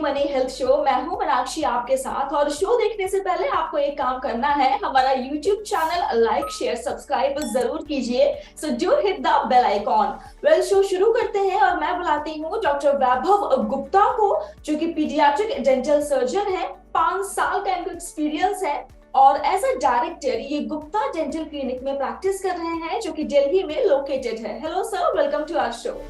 Money health show. मैं हूं मीनाक्षी आपके साथ। और शो देखने से पहले आपको एक काम करना है, हमारा YouTube channel like share subscribe जरूर कीजिए। So do hit the bell icon. Well, show शुरू करते हैं और मैं बुलाती हूँ डॉक्टर वैभव गुप्ता को, जो कि पीडियाट्रिक डेंटल सर्जन है। 5 साल का इनको एक्सपीरियंस है और एज अ डायरेक्टर ये गुप्ता डेंटल क्लिनिक में प्रैक्टिस कर रहे हैं, जो कि दिल्ली में लोकेटेड है। Hello sir, welcome to our show.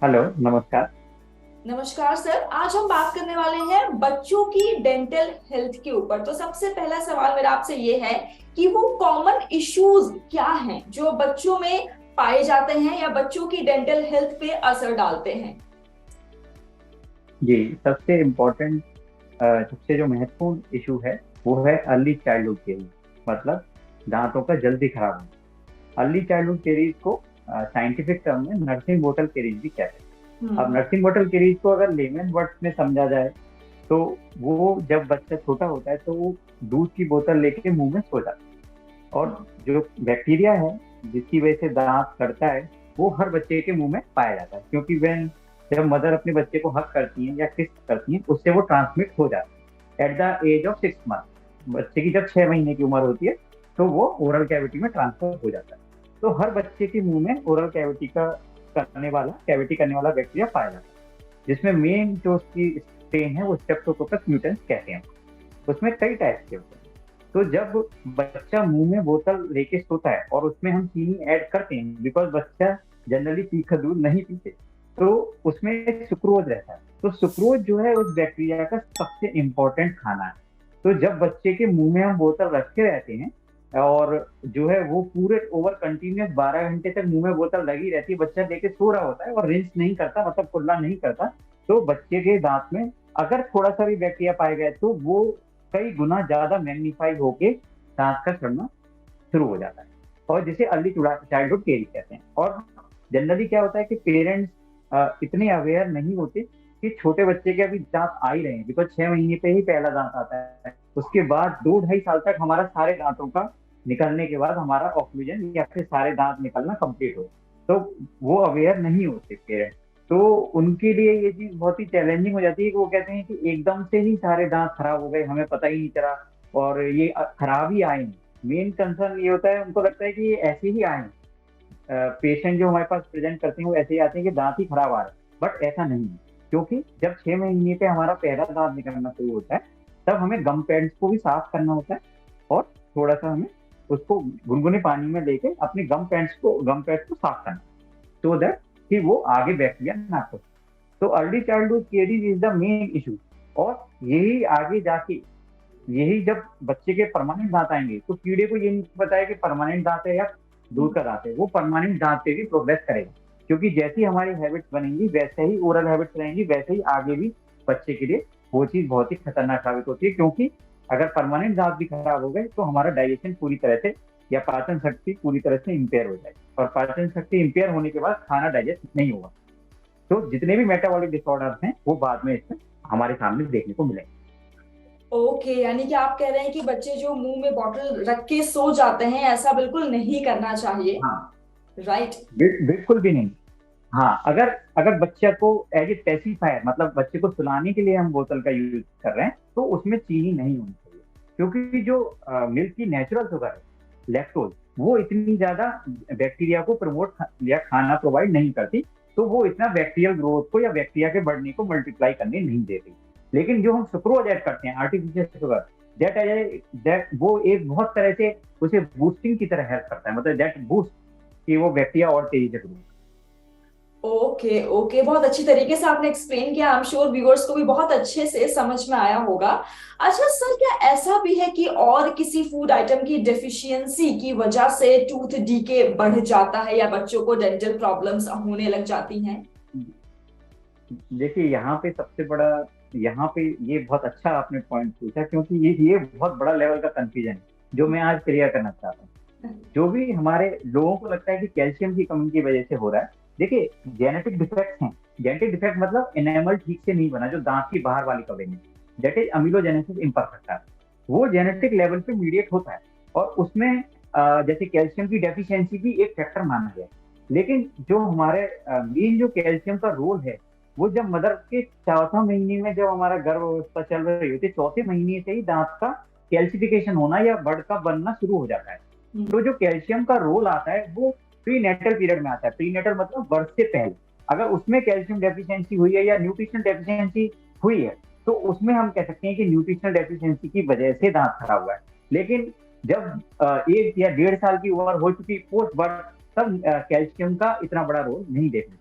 Hello, नमस्कार। नमस्कार सर, आज हम बात करने वाले हैं बच्चों की डेंटल हेल्थ के ऊपर। तो सबसे पहला सवाल मेरा आपसे ये है कि वो कॉमन इश्यूज क्या हैं जो बच्चों में पाए जाते हैं या बच्चों की डेंटल हेल्थ पे असर डालते हैं। जी, सबसे इम्पोर्टेंट, सबसे जो महत्वपूर्ण इशू है वो है अर्ली चाइल्डहुड केरीज, मतलब दांतों का जल्दी खराब होना। अर्ली चाइल्डहुड केरीज को साइंटिफिक टर्म में नर्सिंग बोतल केरीज भी कहते हैं। अब नर्सिंग बोतल केरीज को अगर लेमन वर्ड्स में समझा जाए तो वो जब बच्चा छोटा होता है तो वो दूध की बोतल लेके मुंह में सो जाता है, और जो बैक्टीरिया है जिसकी वजह से दांत सड़ता है वो हर बच्चे के मुंह में पाया जाता है, क्योंकि जब मदर अपने बच्चे को हग करती हैं या किस करती हैं उससे वो ट्रांसमिट हो जाता है। At the age of 6 month, बच्चे की जब 6 महीने की उम्र होती है तो वो ओरल कैविटी में ट्रांसफर हो जाता है। तो हर बच्चे के मुंह में ओरल कैविटी करने वाला बैक्टीरिया पाया जाता है, जिसमें मेन जो उसकी स्ट्रेन है वो स्ट्रेप्टोकोकस म्यूटेंस कहते हैं। उसमें कई टाइप के होते हैं। तो जब बच्चा मुंह में बोतल लेके सोता है और उसमें हम चीनी ऐड करते हैं, बिकॉज बच्चा जनरली तीखा दूध नहीं पीते, तो उसमें सुक्रोज रहता है। तो सुक्रोज जो है उस बैक्टीरिया का सबसे इम्पोर्टेंट खाना है। तो जब बच्चे के मुंह में हम बोतल रखे रहते हैं और जो है वो पूरे ओवर कंटिन्यूस 12 घंटे तक मुंह में बोतल लगी रहती है, बच्चा लेके सो रहा होता है और रिंस नहीं करता, मतलब कुल्ला नहीं करता, तो बच्चे के दांत में अगर थोड़ा सा भी बैक्टीरिया पाया गया तो वो कई गुना ज्यादा मैग्नीफाई होके दांत का सड़ना शुरू हो जाता है, और जिसे अर्ली चाइल्डहुड केरी कहते हैं। और जनरली क्या होता है कि पेरेंट्स इतने अवेयर नहीं होते कि छोटे बच्चे के अभी दांत आ ही रहे हैं, बिकॉज 6 महीने पे ही पहला दांत आता है। उसके बाद 2 ढाई साल तक हमारा सारे दांतों का निकलने के बाद हमारा ऑक्लूजन या फिर सारे दांत निकलना कंप्लीट हो, तो वो अवेयर नहीं होते पेरेंट्स। तो उनके लिए ये चीज बहुत ही चैलेंजिंग हो जाती है कि वो कहते हैं कि एकदम से ही सारे दांत खराब हो गए, हमें पता ही नहीं चला, और ये खराब ही आए हैं। मेन कंसर्न ये होता है, उनको लगता है कि ये ऐसे ही आए हैं। पेशेंट जो हमारे पास प्रेजेंट करते हैं वो ऐसे ही आते हैं कि दांत ही खराब आ रहा है, बट ऐसा नहीं है। क्योंकि जब 6 महीने पे हमारा पहला दांत निकलना शुरू होता है तब हमें गम पैड्स को भी साफ करना होता है, और थोड़ा सा हमें उसको गुनगुने पानी में लेके अपने गम पैड्स को साफ करना, सो दैट कि वो आगे बैक्टीरिया ना हो। तो early childhood caries is the main issue. और यही आगे जाके, यही जब बच्चे के परमानेंट दांत आएंगे तो कीड़े को ये नहीं पता है कि परमानेंट दांत है या दूध का दांत है, वो परमानेंट दांत पे भी प्रोग्रेस करेगा, क्योंकि जैसी हमारी हैबिट्स बनेंगी वैसे ही ओरल हैबिट्स रहेंगी, वैसे ही आगे भी बच्चे के लिए वो चीज बहुत ही खतरनाक साबित होती है। क्योंकि अगर परमानेंट दांत भी खराब हो गए तो हमारा डाइजेशन पूरी तरह से या पाचन शक्ति पूरी तरह से इम्पेयर हो जाएगी, और पाचन शक्ति इम्पेयर होने के बाद खाना डाइजेस्ट नहीं होगा। तो जितने भी मेटाबॉलिक डिसऑर्डर्स हैं वो बाद में इसमें हमारे सामने देखने को मिलेंगे। ओके, यानी कि आप कह रहे हैं कि बच्चे जो मुंह में बॉटल रख के सो जाते हैं, ऐसा बिल्कुल नहीं करना चाहिए। हाँ, राइट। बिल्कुल भी नहीं। हाँ, अगर अगर बच्चे को एज ए पेसिफायर, मतलब बच्चे को सुलाने के लिए हम बोतल का यूज कर रहे हैं, तो उसमें चीनी नहीं होनी चाहिए, क्योंकि जो मिल्क की नेचुरल शुगर है, लैक्टोज, वो इतनी ज्यादा बैक्टीरिया को प्रमोट या खाना प्रोवाइड नहीं करती, तो वो इतना बैक्टीरियल ग्रोथ को या बैक्टीरिया के बढ़ने को मल्टीप्लाई करने नहीं देती। लेकिन जो हम सुक्रोज ऐड करते हैं, आर्टिफिशियल शुगर, दैट वो एक बहुत तरह से उसे बूस्टिंग की तरह हेल्प करता है, मतलब दैट बूस्ट कि वो बैक्टीरिया और तेजी से ग्रो। ओके ओके, बहुत अच्छी तरीके से आपने एक्सप्लेन किया। आई एम श्योर व्यूअर्स को भी बहुत अच्छे से समझ में आया होगा। अच्छा सर, क्या ऐसा भी है कि और किसी फूड आइटम की डेफिशिएंसी की वजह से टूथ डीके बढ़ जाता है या बच्चों को डेंटल प्रॉब्लम्स होने लग जाती हैं? देखिए, यहाँ पे ये बहुत अच्छा आपने पॉइंट पूछा, क्योंकि ये बहुत बड़ा लेवल का कंफ्यूजन है जो मैं आज क्लियर करना चाहता हूँ। जो भी हमारे लोगों को लगता है कि कैल्शियम की कमी की वजह से हो रहा है, देखिए जेनेटिक डिफेक्ट्स हैं। जेनेटिक डिफेक्ट मतलब एनामल ठीक से नहीं बना, जो दांत की बाहर वाली कवरिंग है, दैट इज अमीलोजेनेसिस इम्परफेक्टा। वो जेनेटिक लेवल पे मीडिएट होता है, और उसमें जैसे कैल्शियम की डेफिशिएंसी भी एक फैक्टर माना गया है। लेकिन जो हमारे मेन जो कैल्शियम का रोल है, वो जब मदर के चौथा महीने में, जब हमारा गर्भ अवस्था चल रही होती है, चौथे महीने से ही दांत का कैल्सिफिकेशन होना या बड़ का बनना शुरू हो जाता है। तो जो कैल्शियम का रोल आता है वो प्री नेटल पीरियड में आता है। प्री नेटल मतलब बर्थ से पहले अगर उसमें कैल्शियम डेफिशिएंसी हुई है या न्यूट्रिशन डेफिशिएंसी हुई है, तो उसमें हम कह सकते हैं कि न्यूट्रिशनल डेफिशिएंसी की वजह से दांत खराब हुआ है। लेकिन जब 1 या 1.5 साल की उम्र हो चुकी पोस्ट बर्थ, तब कैल्शियम का इतना बड़ा रोल नहीं देखने।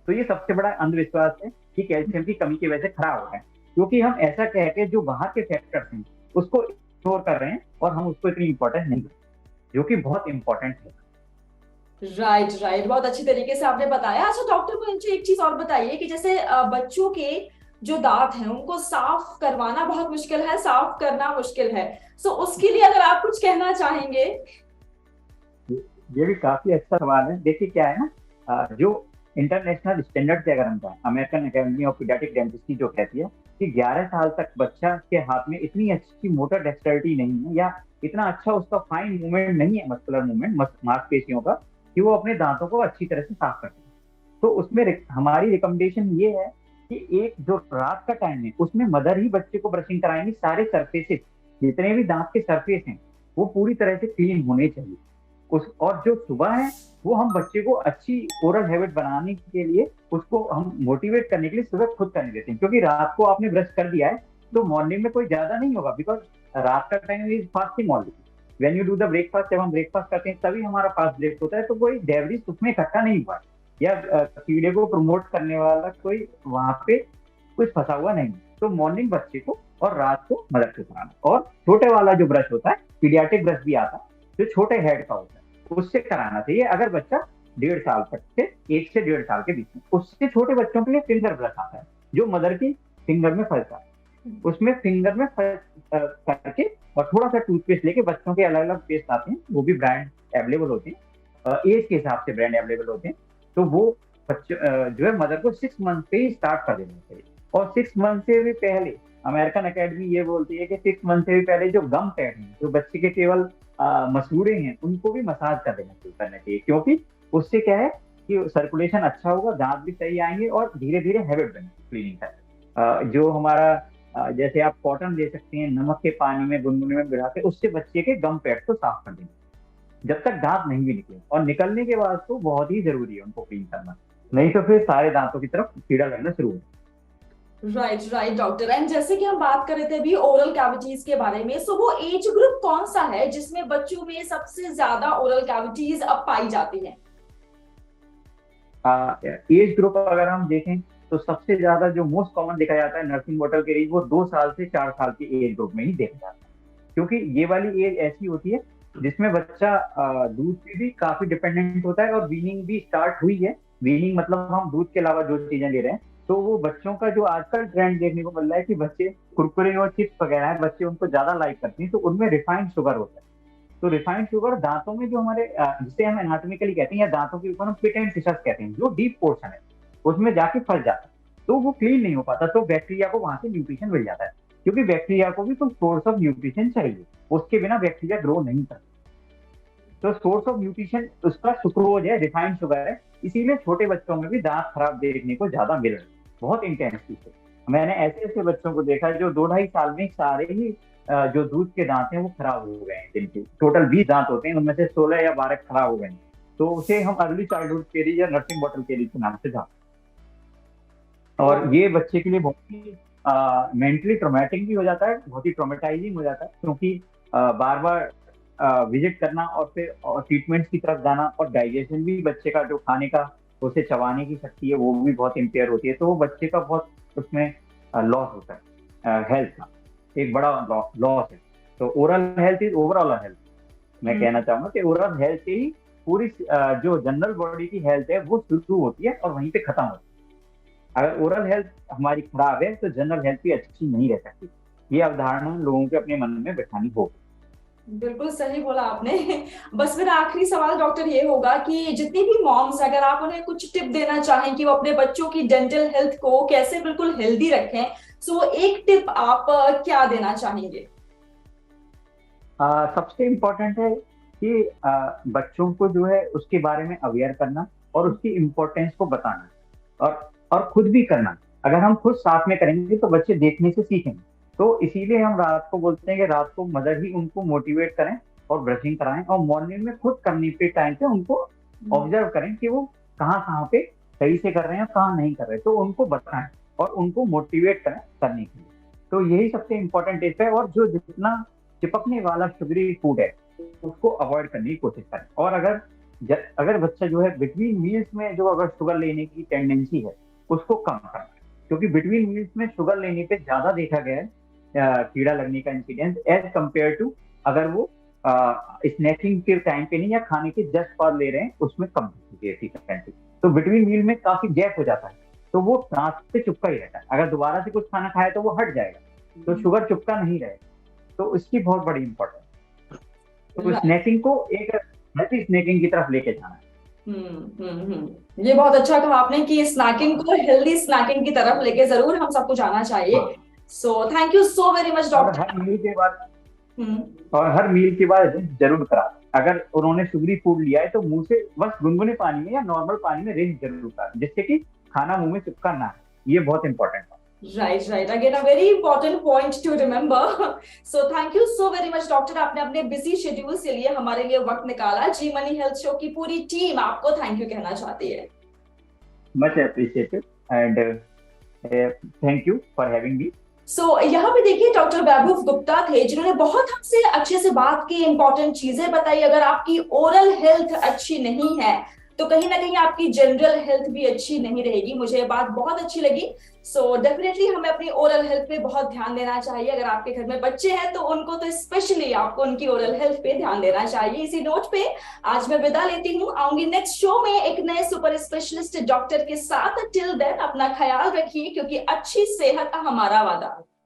तो ये सबसे बड़ा अंधविश्वास है कि कैल्शियम की कमी की वजह से खराब हो रहा है, क्योंकि हम ऐसा कह के जो बाहर के फैक्टर्स हैं उसको इग्नोर कर रहे हैं और हम उसको इतनी इंपॉर्टेंस नहीं देते, जो कि बहुत इंपॉर्टेंट है। राइट राइट, बहुत अच्छी तरीके से आपने बताया। अच्छा डॉक्टर, मुझे एक चीज और बताइए कि जैसे बच्चों के जो दांत हैं उनको साफ करवाना बहुत मुश्किल है, साफ करना मुश्किल है, सो उसके लिए अगर आप कुछ कहना चाहेंगे। ये भी काफी अच्छा सवाल है। देखिए क्या है ना, जो इंटरनेशनल स्टैंडर्ड से अगर हम जाए, American academy of paediatric dentistry जो कहती है कि 11 साल तक बच्चा के हाथ में इतनी अच्छी मोटर डेक्सटरिटी नहीं है, या इतना अच्छा उसका फाइन मूवमेंट नहीं है, मस्कुलर मूवमेंट मांसपेशियों का, कि वो अपने दांतों को अच्छी तरह से साफ कर सके। तो उसमें हमारी रिकमेंडेशन ये है कि एक जो रात का टाइम है उसमें मदर ही बच्चे को ब्रशिंग कराएंगे। सारे सरफेसेस, जितने भी दांत के सरफेस हैं, वो पूरी तरह से क्लीन होने चाहिए। और जो सुबह है वो हम बच्चे को अच्छी ओरल हैबिट बनाने के लिए, उसको हम मोटिवेट करने के लिए सुबह खुद करने देते हैं, क्योंकि रात को आपने ब्रश कर दिया है तो मॉर्निंग में कोई ज्यादा नहीं होगा, बिकॉज रात का time is fasting already. When you do the breakfast, जब हम ब्रेकफास्ट करते हैं तभी हमारा फास्ट ब्रेक होता है, तो कोई डेवरीज उसमें इकट्ठा नहीं हुआ है, या कीड़े को प्रमोट करने वाला कोई वहां पे कुछ फंसा हुआ नहीं। तो मॉर्निंग बच्चे को और रात को मदर को कराना, और छोटे वाला जो ब्रश होता है, पीडियाट्रिक ब्रश भी आता है जो छोटे हेड का होता है, उससे कराना चाहिए अगर बच्चा 1.5 साल तक से, 1 से 1.5 साल के बीच में। उससे छोटे बच्चों के लिए फिंगर ब्रश आता है जो मदर की फिंगर में फंसता है, उसमें फिंगर में करके और थोड़ा सा टूथपेस्ट लेके, बच्चों के अलग अलग पेस्ट आते हैं, वो भी ब्रांड अवेलेबल होते हैं, एज के हिसाब से ब्रांड अवेलेबल होते हैं। तो वो बच्चे जो है मदर को 6 मंथ से ही स्टार्ट कर देना चाहिए। और 6 मंथ से भी पहले अमेरिकन अकेडमी ये बोलती है कि 6 मंथ से भी पहले जो गम पैड हैं, जो बच्चे के केवल मसूड़े हैं, उनको भी मसाज कर देना चाहिए, क्योंकि उससे क्या है कि सर्कुलेशन अच्छा होगा, दांत भी सही आएंगे और धीरे धीरे हैबिट बनेगी क्लीनिंग का। जो हमारा जैसे आप कॉटन ले सकते हैं, नमक के पानी में गुनगुने में भिगा के, उससे बच्चे के गम पैड को साफ कर देंगे जब तक दांत नहीं भी निकले। और निकलने के बाद तो बहुत ही जरूरी है उनको क्लीन करना, नहीं तो फिर सारे दांतों की तरफ कीड़ा लगना शुरू हो। राइट राइट डॉक्टर, एंड जैसे कि हम बात कर रहे थे अभी ओरल कैविटीज के बारे में, सो वो एज ग्रुप कौन सा है जिसमें बच्चों में सबसे ज्यादा ओरल कैविटीज अब पाई जाती हैं? एज ग्रुप अगर हम देखें तो सबसे ज्यादा जो मोस्ट कॉमन देखा जाता है नर्सिंग बॉटल के एज, वो 2 साल से 4 साल के एज ग्रुप में ही देखा जाता है, क्योंकि ये वाली एज ऐसी होती है जिसमें बच्चा दूध पे भी काफी डिपेंडेंट होता है और वीनिंग भी स्टार्ट हुई है। वीनिंग मतलब हम दूध के अलावा जो चीजें ले रहे हैं, तो वो बच्चों का जो आजकल ट्रेंड देखने को मिल रहा है कि बच्चे कुरकुरे और चिप्स वगैरह है, बच्चे उनको ज्यादा लाइक करते हैं, तो उनमें रिफाइंड शुगर होता है। तो रिफाइंड शुगर दांतों में जो हमारे जिसे हम एनाटॉमिकली कहते हैं, या दांतों के ऊपर हम पिट एंड फिशस कहते हैं, जो डीप पोर्शन है उसमें जाके फंस जाता है, तो वो क्लीन नहीं हो पाता, तो बैक्टीरिया को वहां से न्यूट्रिशन मिल जाता है, क्योंकि बैक्टीरिया को भी तो सोर्स ऑफ न्यूट्रिशन चाहिए, उसके बिना बैक्टीरिया ग्रो नहीं करता। तो सोर्स ऑफ न्यूट्रिशन उसका सुक्रोज है, रिफाइंड शुगर है, इसीलिए छोटे बच्चों में भी दांत खराब देखने को ज्यादा मिल रहा है, बहुत इंटेंसिटी से। मैंने ऐसे ऐसे बच्चों को देखा जो 2-2.5 साल में सारे ही जो दूध के दांत हैं वो खराब हो गए हैं। जिनके टोटल 20 दांत होते हैं, उनमें से 16 या 12 खराब हो गए हैं, तो उसे हम अर्ली चाइल्डहुड केरी या नर्सिंग बॉटल केरी के नाम से जानते हैं। और ये बच्चे के लिए बहुत ही मेंटली ट्रॉमेटिक भी हो जाता है, बहुत ही ट्रॉमेटाइजिंग हो जाता है, क्योंकि बार बार विजिट करना और फिर ट्रीटमेंट की तरफ जाना, और डाइजेशन भी बच्चे का जो खाने का, उसे चबाने की शक्ति है वो भी बहुत इम्पेयर होती है, तो वो बच्चे का बहुत उसमें लॉस होता है, हेल्थ का एक बड़ा लॉस है। तो oral health is overall health. मैं कहना चाहूंगा कि ओरल हेल्थ से ही पूरी जो जनरल बॉडी की हेल्थ है वो शुरू होती है और वहीं पे खत्म होती है। अगर ओरल हेल्थ हमारी खराब है तो जनरल हेल्थ भी अच्छी नहीं रह सकती। ये अवधारणा लोगों के अपने मन में बैठानी होगी। बिल्कुल सही बोला आपने। बस मेरा आखिरी सवाल डॉक्टर ये होगा कि जितनी भी मॉम्स, अगर आप उन्हें कुछ टिप देना चाहें कि वो अपने बच्चों की डेंटल हेल्थ को कैसे बिल्कुल हेल्दी रखें, सो एक टिप आप क्या देना चाहेंगे? सबसे इम्पोर्टेंट है कि बच्चों को जो है उसके बारे में अवेयर करना और उसकी इम्पोर्टेंस को बताना, और खुद भी करना। अगर हम खुद साथ में करेंगे तो बच्चे देखने से सीखेंगे। तो इसीलिए हम रात को बोलते हैं कि रात को मदर ही उनको मोटिवेट करें और ब्रशिंग कराएं, और मॉर्निंग में खुद करने पे टाइम पे उनको ऑब्जर्व करें कि वो कहाँ कहाँ पे सही से कर रहे हैं और कहाँ नहीं कर रहे, तो उनको बताएं और उनको मोटिवेट करें करने के लिए। तो यही सबसे इम्पोर्टेंट टिप है। और जो जितना चिपकने वाला शुगरी फूड है उसको अवॉइड करने की कोशिश करें। और अगर बच्चा जो है बिटवीन मील्स में जो अगर शुगर लेने की टेंडेंसी है उसको कम करना है, क्योंकि बिटवीन मील्स में शुगर लेने पे ज्यादा देखा गया है कीड़ा लगने का इंसिडेंस एज कम्पेयर टू अगर वो स्नैकिंग के टाइम पे नहीं या खाने के जस्ट बाद ले रहे हैं, उसमें कम होती है फ्रीक्वेंसी। तो बिटवीन मील में काफी गैप हो जाता है, तो वो दांत पे चुपका ही रहता है। अगर दोबारा से कुछ खाना खाए तो वो हट जाएगा, तो शुगर चुपका नहीं रहेगा। तो इसकी बहुत बड़ी इंपॉर्टेंस। तो राइट। स्नैकिंग को एक हेल्थी स्नैकिंग की तरफ लेके जाना है। ये बहुत अच्छा कहा आपने कि स्नैकिंग को हेल्दी स्नैकिंग की तरफ लेके जरूर हम सबको जाना चाहिए। हाँ। So thank you so very much और डॉक्टर। हर मील के बाद हम्म। और हर मील के बाद रिंस जरूर करा। अगर उन्होंने शुगरी फूड लिया है तो मुंह से बस गुनगुने पानी में या नॉर्मल पानी में रिंस जरूर करा, जिससे कि खाना मुंह में चिपका ना है। ये बहुत इंपॉर्टेंट है। Right right, again a very important point two remember. So thank you so very much doctor, आपने अपने बिजी शेड्यूल के लिए हमारे लिए वक्त निकाला। जी मनी हेल्थ शो की पूरी टीम आपको थैंक यू कहना चाहती है। Much appreciated and thank you for having me. यहाँ पे देखिए डॉक्टर वैभव गुप्ता थे जिन्होंने बहुत हमसे अच्छे से बात की, इंपॉर्टेंट चीजें बताई। अगर आपकी ओरल हेल्थ अच्छी नहीं है तो कहीं ना कहीं आपकी जनरल हेल्थ भी अच्छी नहीं रहेगी। मुझे ये बात बहुत अच्छी लगी। डेफिनेटली हमें अपनी ओरल हेल्थ पे बहुत ध्यान देना चाहिए। अगर आपके घर में बच्चे हैं तो उनको तो स्पेशली आपको उनकी ओरल हेल्थ पे ध्यान देना चाहिए। इसी नोट पे आज मैं विदा लेती हूँ, आऊंगी नेक्स्ट शो में एक नए सुपर स्पेशलिस्ट डॉक्टर के साथ। टिल देन अपना ख्याल रखिए, क्योंकि अच्छी सेहत हमारा वादा।